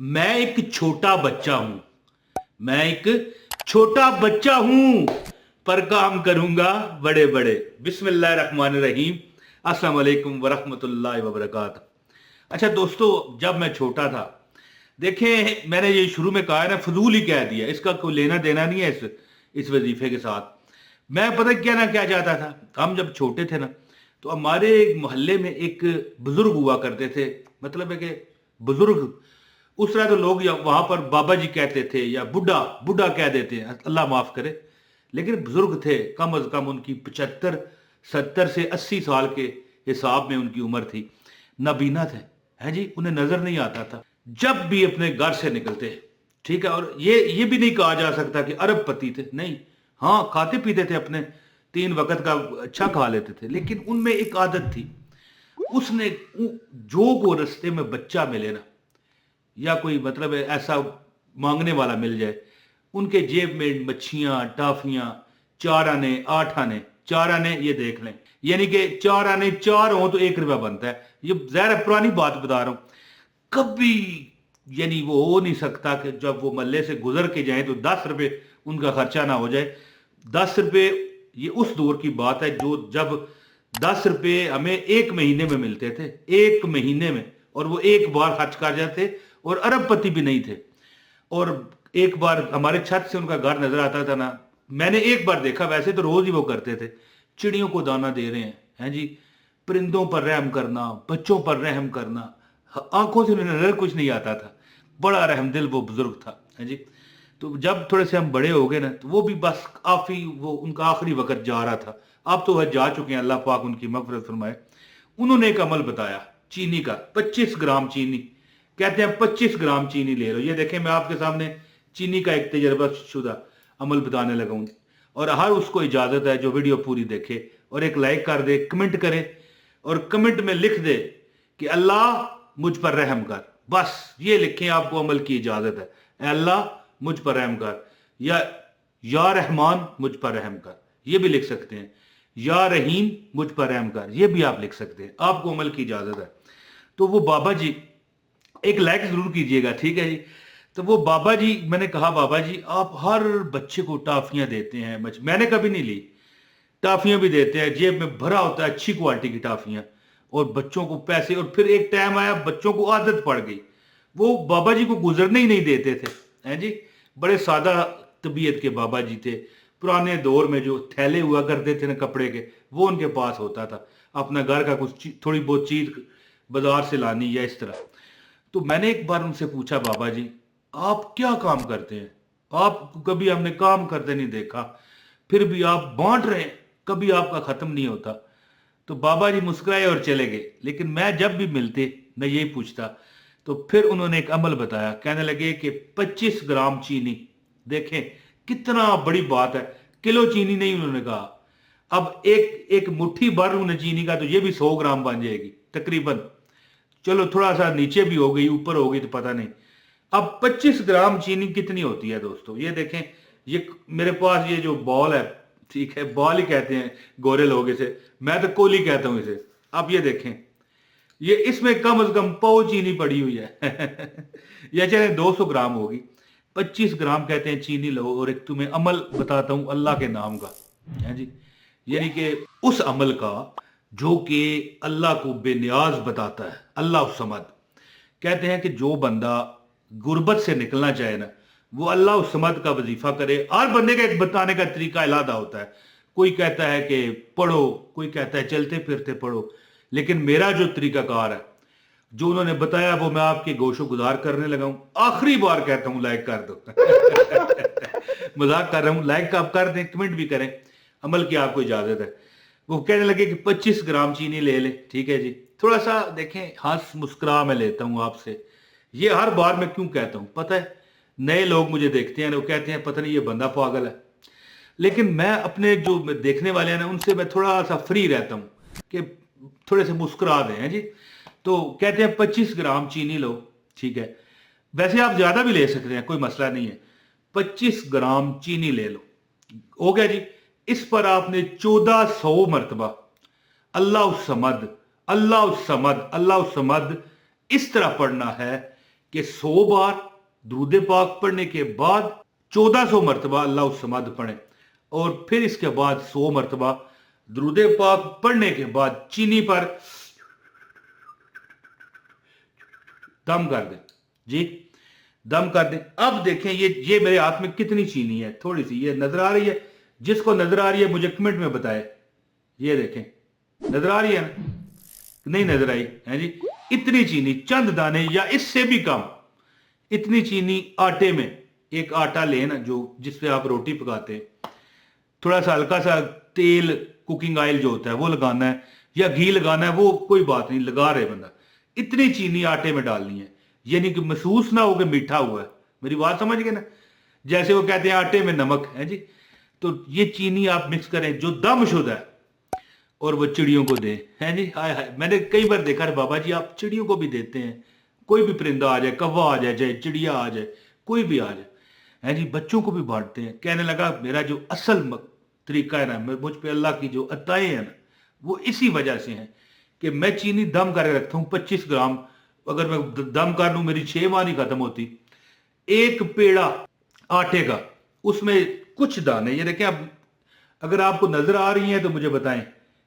मैं एक छोटा बच्चा हूं। मैं एक छोटा बच्चा हूं, पर काम करूंगा बड़े बड़े। बिस्मिल्लाह रहमान रहीम। अस्सलाम वालेकुम वरहमतुल्लाहि वबरकातुहू। अच्छा दोस्तों, जब मैं छोटा था, देखें मैंने ये शुरू में कहा है ना, फजूल ही कह दिया, इसका कोई लेना देना नहीं है इस वजीफे के साथ। मैं पता क्या ना क्या चाहता था, हम जब छोटे थे ना, तो हमारे मोहल्ले में एक बुजुर्ग हुआ करते थे। मतलब है कि बुजुर्ग, उस तरह तो लोग या वहां पर बाबा जी कहते थे या बुढ़ा बुढ़ा कह देते हैं, अल्लाह माफ करे। लेकिन बुजुर्ग थे, कम अज कम उनकी 75 70 से 80 साल के हिसाब में उनकी उम्र थी। नाबीना थे, है जी, उन्हें नजर नहीं आता था। जब भी अपने घर से निकलते, ठीक है, और ये भी नहीं कहा जा सकता कि अरबपति थे, नहीं। हाँ, खाते पीते थे, अपने 3 वक्त का अच्छा खा लेते थे, लेकिन उनमें एक आदत थी। उसने जो को रस्ते में बच्चा मिले ना, या कोई मतलब है ऐसा मांगने वाला मिल जाए, उनके जेब में मच्छियां, टाफियां, 4 आने 8 आने, 4 आने, ये देख लें, यानी कि 4 आने 4 हो तो 1 रुपया बनता है। ये ज़ाहिर है, पुरानी बात बता रहा हूं। कभी यानी वो हो नहीं सकता कि जब वो मल्ले से गुजर के जाए तो 10 रुपए उनका खर्चा ना हो जाए। 10 रुपए, ये उस दौर की बात है जो जब 10 रुपए हमें 1 महीने में मिलते थे, 1 महीने में, और वो एक बार खर्च कर जाते, और अरबपति भी नहीं थे। और एक बार हमारे छत से उनका घर नजर आता था ना, मैंने एक बार देखा, वैसे तो रोज ही वो करते थे। चिड़ियों को दाना दे रहे हैं जी, परिंदों पर रहम करना, बच्चों पर रहम करना, आंखों से उन्हें नजर कुछ नहीं आता था। बड़ा रहमदिल वो बुजुर्ग था, है जी। तो जब थोड़े से हम बड़े हो गए ना, तो वो भी बस काफी, वो उनका आखिरी वक्त जा रहा था। अब तो वह जा चुके हैं, अल्लाह पाक उनकी मगफिरत फरमाए। उन्होंने एक अमल बताया, चीनी का, 25 ग्राम चीनी। कहते हैं 25 ग्राम चीनी ले लो। ये देखें, मैं आपके सामने चीनी का एक तजर्बा शुदा अमल बताने लगा हूं। और हर उसको इजाजत है जो वीडियो पूरी देखे, और एक लाइक कर दे, कमेंट करे, और कमेंट में लिख दे कि अल्लाह मुझ पर रहम कर। बस ये लिखें, आपको अमल की इजाजत है। ए अल्लाह मुझ पर रहम कर, या रहमान मुझ पर रहम कर, ये भी लिख सकते हैं। या रहीम मुझ पर रहम कर, ये भी आप लिख सकते हैं, आपको अमल की इजाजत है। तो वो बाबा जी, एक लाइक जरूर कीजिएगा, ठीक है जी। तो वो बाबा जी, मैंने कहा बाबा जी आप हर बच्चे को टाफियां देते हैं, मैंने कभी नहीं ली। टाफियां भी देते हैं, जेब में भरा होता है अच्छी क्वालिटी की टाफियां, और बच्चों को पैसे। और फिर एक टाइम आया, बच्चों को आदत पड़ गई, वो बाबा जी को गुजरने ही नहीं देते थे, हैं जी। बड़े सादा तबीयत के बाबा जी थे। पुराने दौर में जो थैले हुआ करते थे ना कपड़े के, वो उनके पास होता था। अपना घर का कुछ थोड़ी बहुत चीज बाजार से लानी या इस तरह। तो मैंने एक बार उनसे पूछा, बाबा जी आप क्या काम करते हैं? आपको कभी हमने काम करते नहीं देखा, फिर भी आप बांट रहे हैं, कभी आपका खत्म नहीं होता। तो बाबा जी मुस्कुराए और चले गए। लेकिन मैं जब भी मिलते, मैं यही पूछता। तो फिर उन्होंने एक अमल बताया, कहने लगे कि 25 ग्राम चीनी। देखें कितना बड़ी बात है, किलो चीनी नहीं उन्होंने कहा। अब एक एक मुट्ठी भर उन्हें चीनी का, तो ये भी 100 ग्राम बन जाएगी तकरीबन। चलो थोड़ा सा नीचे भी हो गई, ऊपर हो गई तो पता नहीं। अब 25 ग्राम चीनी कितनी होती है दोस्तों, ये देखें। ये मेरे पास ये जो बॉल है, ठीक है, बॉल ही कहते हैं गोरे लोग इसे, मैं तो कोली कहता हूं इसे। अब ये देखें, ये इसमें कम से कम पाव चीनी पड़ी हुई है। ये चले 200 ग्राम होगी। 25 ग्राम कहते हैं चीनी लो, और एक तुम्हें अमल बताता हूं अल्लाह के नाम का, है जी। यानी कि उस अमल का जो कि अल्लाह को बेनियाज बताता है, अल्लाह समद। कहते हैं कि जो बंदा गुर्बत से निकलना चाहे ना, वो अल्लाह समद का वजीफा करे। हर बंदे का एक बताने का तरीका अलग होता है। कोई कहता है कि पढ़ो, कोई कहता है चलते फिरते पढ़ो। लेकिन मेरा जो तरीकाकार है, जो उन्होंने बताया, वो मैं आपके गोशो गुजार करने लगा हूं। आखिरी बार कहता हूं, लाइक कर दो। मजाक कर रहा हूं, लाइक आप कर दें, कमेंट भी करें, अमल की आपको इजाजत है। वो कहने लगे कि 25 ग्राम चीनी ले ले, ठीक है जी। थोड़ा सा देखें, हंस मुस्कुरा मैं लेता हूं आपसे। ये हर बार मैं क्यों कहता हूं पता है? नए लोग मुझे देखते हैं, वो कहते हैं पता नहीं ये बंदा पागल है। लेकिन मैं अपने जो देखने वाले हैं ना, उनसे मैं थोड़ा सा फ्री रहता हूं कि थोड़े से मुस्कुरा दें, हैं जी। तो कहते हैं 25 ग्राम चीनी लो, ठीक है। वैसे आप ज्यादा भी ले सकते हैं, कोई मसला नहीं है। 25 ग्राम चीनी ले लो, हो गया जी। इस पर आपने 1400 मरतबा अल्लाह समद, अल्लाह समद, अल्लाह समद इस तरह पढ़ना है کہ 100 बार दुरूद पाक पढ़ने के बाद 1400 मरतबा अल्लाह उस-समद पढ़े और फिर इसके बाद 100 मरतबा दुरूद पाक पढ़ने के बाद चीनी पर दम कर दें जी, दम कर दें। अब देखें ये मेरे हाथ में कितनी चीनी है, थोड़ी सी, ये नजर आ रही है? जिसको नजर आ रही है मुझे कमेंट में बताए। ये देखें, नजर आ रही है ना? नहीं नजर आई है जी? इतनी चीनी, चंद दाने या इससे भी कम, इतनी चीनी आटे में, एक आटा लें ना जो जिसपे आप रोटी पकाते हैं, थोड़ा सा हल्का सा तेल, कुकिंग ऑयल जो होता है वो लगाना है या घी लगाना है, वो कोई बात नहीं, लगा रहे बंदा। इतनी चीनी आटे में डालनी है, यानी कि महसूस ना हो कि मीठा हुआ है। मेरी बात समझ गए ना? जैसे वो कहते हैं आटे में नमक है जी, तो ये चीनी आप मिक्स करें जो दमशुदा है और वो चिड़ियों को दें, हैं जी। हाय हाय, मैंने कई बार देखा है बाबा जी आप चिड़ियों को भी देते हैं, कोई भी परिंदा आ जाए, कौवा आ जाए, चाहे चिड़िया आ जाए, कोई भी आ जाए, हैं जी, बच्चों को भी बांटते हैं। कहने लगा मेरा जो असल तरीका है ना, मुझ पे अल्लाह की जो अताएं हैं ना, वो इसी वजह से हैं कि मैं चीनी दम करके रखता हूँ 25 ग्राम। अगर मैं दम कर लूँ मेरी 6 माह नहीं खत्म होती। एक पेड़ा आटे का, उसमें कुछ दाने, ये देखें, अब अगर आपको नजर आ रही हैं तो मुझे बताएं,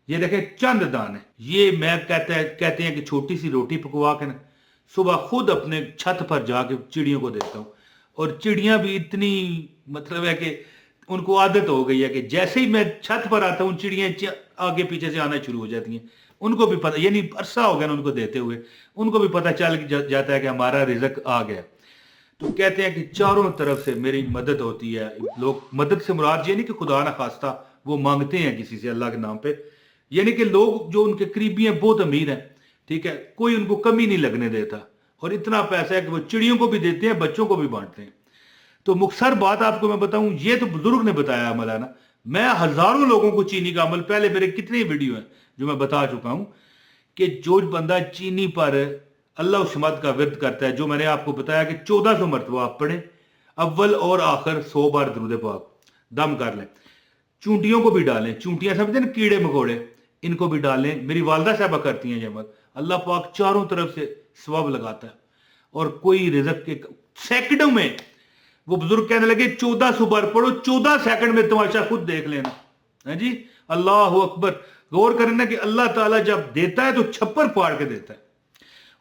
ये देखें चंद दाने। ये मैं कहते हैं कि छोटी सी रोटी पकवा के ना सुबह खुद अपने छत पर जाके चिड़ियों को देता हूँ, और चिड़ियां भी इतनी, मतलब है कि उनको आदत हो गई है कि जैसे ही मैं छत पर आता हूँ चिड़ियां आगे पीछे से आना शुरू हो जाती हैं। उनको भी पता, यानी अरसा हो गया ना उनको देते हुए, उनको भी पता चल जाता है कि हमारा रिजक आ गया। तो कहते हैं कि चारों तरफ से मेरी मदद होती है। लोग, मदद से मुराद ये नहीं कि खुदा ना खास्ता वो मांगते हैं किसी से अल्लाह के नाम पे, यानी कि लोग जो उनके करीबी हैं बहुत अमीर हैं, ठीक है, कोई उनको कमी नहीं लगने देता, और इतना पैसा है कि वो चिड़ियों को भी देते हैं, बच्चों को भी बांटते हैं। तो मुख्तसर बात आपको मैं बताऊं, ये तो बुजुर्ग ने बताया अमल है ना, मैं हजारों लोगों को चीनी का अमल, पहले मेरे कितनी वीडियो हैं जो मैं बता चुका हूं कि जो बंदा चीनी पर अल्लाह उस्मद का विरद करता है, जो मैंने आपको बताया कि 1400 मरतबा आप पढ़ें, अव्वल और आखिर 100 बार दुरूद पाक, दम कर लें। चूंटियों को भी डालें, चूंटियां समझते हैं ना, कीड़े मकोड़े, इनको भी डालें। मेरी वालदा साहबा करती हैं ये अमल। अल्लाह पाक चारों तरफ से सवाब लगाता है, और कोई रिजक के सेकंडों में, वो बुजुर्ग कहने लगे 1400 बार पढ़ो, 14 सेकंड में तमाशा खुद देख लेना है जी। अल्लाह अकबर। गौर करना कि अल्लाह ताला जब देता है तो छप्पर फाड़ के देता है,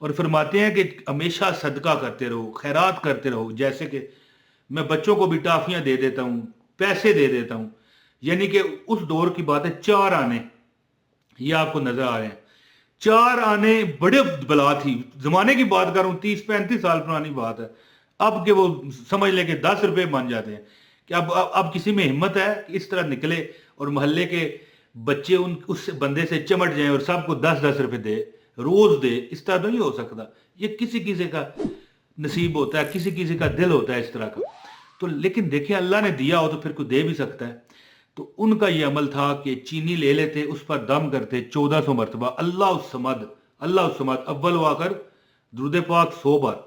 और फरमाते हैं कि हमेशा सदका करते रहो, खैरात करते रहो। जैसे कि मैं बच्चों को भी टाफियां दे देता हूं, पैसे दे देता हूं, यानी कि उस दौर की बात है। 4 आने, ये आपको नजर आ रहे हैं, 4 आने बड़े बला थी, जमाने की बात करूं 30-35 साल पुरानी बात है। अब के वो समझ लें कि 10 रुपए मान जाते हैं कि अब किसी में हिम्मत है कि इस तरह निकले और मोहल्ले के बच्चे उस बंदे से चिमट जाएं और सबको 10-10 रुपए दे, रोज दे। इस तरह तो नहीं हो सकता। ये किसी किसी का नसीब होता है, किसी किसी का दिल होता है इस तरह का। तो लेकिन देखिए, अल्लाह ने दिया हो तो फिर कोई दे भी सकता है। तो उनका ये अमल था कि चीनी ले लेते, उस पर दम करते 1400 मरतबा, अल्लाह उस समद, अल्लाह उस समद, अव्वल वाकर दुरूद पाक 100 बार,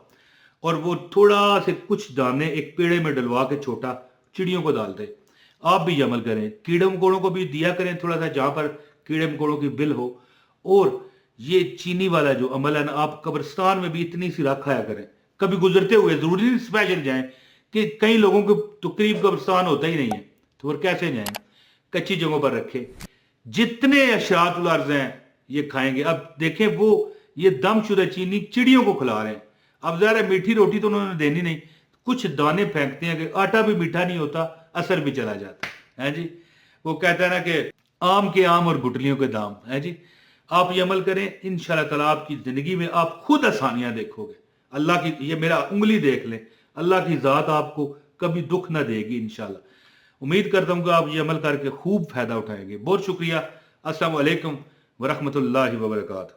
और वो थोड़ा से कुछ दाने एक पेड़े में डलवा के छोटा चिड़ियों को डाल दे। आप भी अमल करें, कीड़े मकोड़ों को भी दिया करें थोड़ा सा, जहां पर कीड़े मकोड़ों की बिल हो। और ये चीनी वाला जो अमल है ना, आप कब्रिस्तान में भी इतनी सी रख खाया करें, कभी गुजरते हुए, जरूरी नहीं स्पेशल जाएं, कि कई लोगों को तो करीब कब्रिस्तान होता ही नहीं है, तो फिर कैसे जाएं? कच्ची जगहों पर रखे। जितने अशरातुल अर्ज़ हैं ये खाएंगे। अब देखें, वो ये दमशुदा चीनी चिड़ियों को खिला रहे हैं। अब ज़रा मीठी रोटी तो उन्होंने देनी नहीं, कुछ दाने फेंकते हैं कि आटा भी मीठा नहीं होता, असर भी चला जाता है जी। वो कहता है ना कि आम के आम और गुटलियों के दाम, है जी। आप ये अमल करें, इंशाल्लाह ताला आपकी जिंदगी में आप खुद आसानियां देखोगे। अल्लाह की, ये मेरा उंगली देख लें, अल्लाह की ज़ात आपको कभी दुख ना देगी इंशाल्लाह। उम्मीद करता हूँ कि आप ये अमल करके खूब फायदा उठाएंगे। बहुत शुक्रिया। अस्सलाम वालेकुम व रहमतुल्लाहि व बरकातहू।